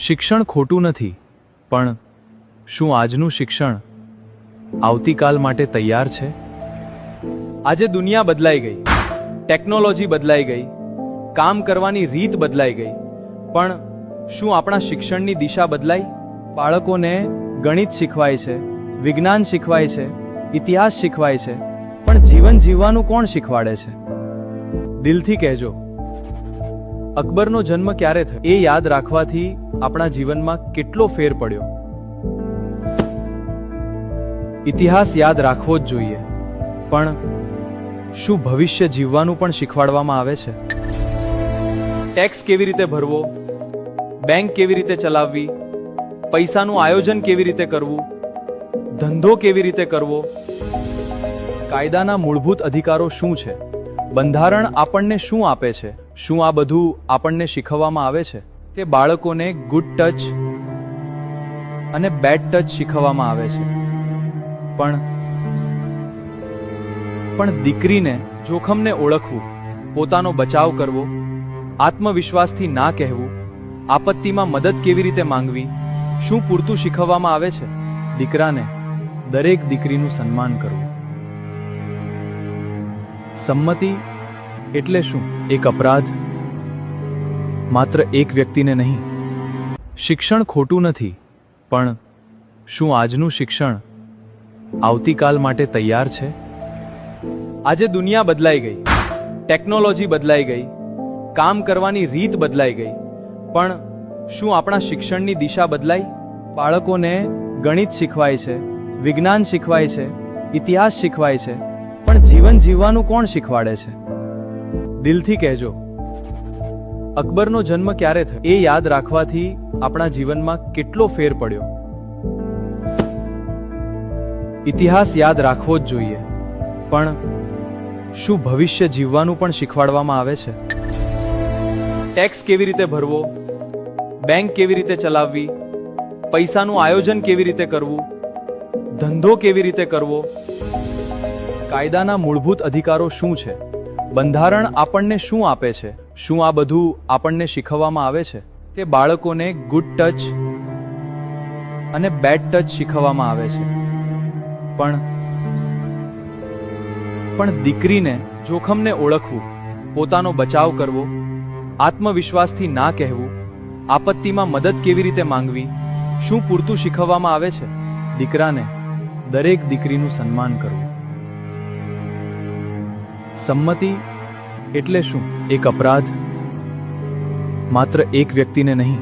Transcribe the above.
શિક્ષણ ખોટું નથી, પણ શું આજનું શિક્ષણ આવતીકાલ માટે તૈયાર છે? આજે દુનિયા બદલાઈ ગઈ, ટેકનોલોજી બદલાઈ ગઈ, કામ કરવાની રીત બદલાઈ ગઈ, પણ શું આપણા શિક્ષણની દિશા બદલાઈ? બાળકોને ગણિત શીખવાય છે, વિજ્ઞાન શીખવાય છે, ઇતિહાસ શીખવાય છે, પણ જીવન જીવવાનું કોણ શીખવાડે છે? દિલથી કહેજો, અકબરનો જન્મ ક્યારે થયો એ યાદ રાખવાથી આપણા જીવનમાં કેટલો ફેર પડ્યો. ઇતિહાસ યાદ રાખવો જ જોઈએ, પણ શું ભવિષ્ય જીવવાનું પણ શીખવાડવામાં આવે છે? ટેક્સ કેવી રીતે ભરવો, બેંક કેવી રીતે ચલાવવી, પૈસાનું આયોજન કેવી રીતે કરવું, ધંધો કેવી રીતે કરવો, કાયદાના મૂળભૂત અધિકારો શું છે, બંધારણ આપણને શું આપે છે, શું આ બધું આપણને શીખવવામાં આવે છે? તે બાળકોને ગુડ ટચ અને બેડ ટચ શીખવવામાં આવે છે, પણ દીકરીને જોખમને ઓળખવું, પોતાનો બચાવ કરવો, આત્મવિશ્વાસથી ના કહેવું, આપત્તિમાં મદદ કેવી રીતે માંગવી, શું પૂરતું શીખવવામાં આવે છે? દીકરાને દરેક દીકરીનું સન્માન કરવું. સંમતિ એટલે શું? એક અપરાધ, માત્ર એક વ્યક્તિને નહીં. શિક્ષણ ખોટું નથી, પણ શું આજનું શિક્ષણ આવતીકાલ માટે તૈયાર છે? આજે દુનિયા બદલાઈ ગઈ, ટેકનોલોજી બદલાઈ ગઈ, કામ કરવાની રીત બદલાઈ ગઈ, પણ શું આપણા શિક્ષણની દિશા બદલાઈ? બાળકોને ગણિત શીખવાય છે, વિજ્ઞાન શીખવાય છે, ઇતિહાસ શીખવાય છે, પણ જીવન જીવવાનું કોણ શીખવાડે છે? દિલથી કહેજો, અકબરનો જન્મ ક્યારે થયો એ યાદ રાખવાથી આપણા જીવનમાં કેટલો ફેર પડ્યો. ઇતિહાસ યાદ રાખવો જ જોઈએ, પણ શું ભવિષ્ય જીવવાનું પણ શીખવાડવામાં આવે છે? ટેક્સ કેવી રીતે ભરવો, બેંક કેવી રીતે ચલાવવી, પૈસાનું આયોજન કેવી રીતે કરવું, ધંધો કેવી રીતે કરવો, કાયદાના મૂળભૂત અધિકારો શું છે, બંધારણ આપણને શું આપે છે, શું આ બધું આપણને શીખવવામાં આવે છે? તે બાળકોને ગુડ ટચ અને બેડ ટચ શીખવવામાં આવે છે, પણ દીકરીને જોખમને ઓળખવું, પોતાનો બચાવ કરવો, આત્મવિશ્વાસથી ના કહેવું, આપત્તિમાં મદદ કેવી રીતે માંગવી, શું પૂરતું શીખવવામાં આવે છે? દીકરાને દરેક દીકરીનું સન્માન કરવું. સંમતિ એટલે શું? એક અપરાધ, માત્ર એક વ્યક્તિને નહીં.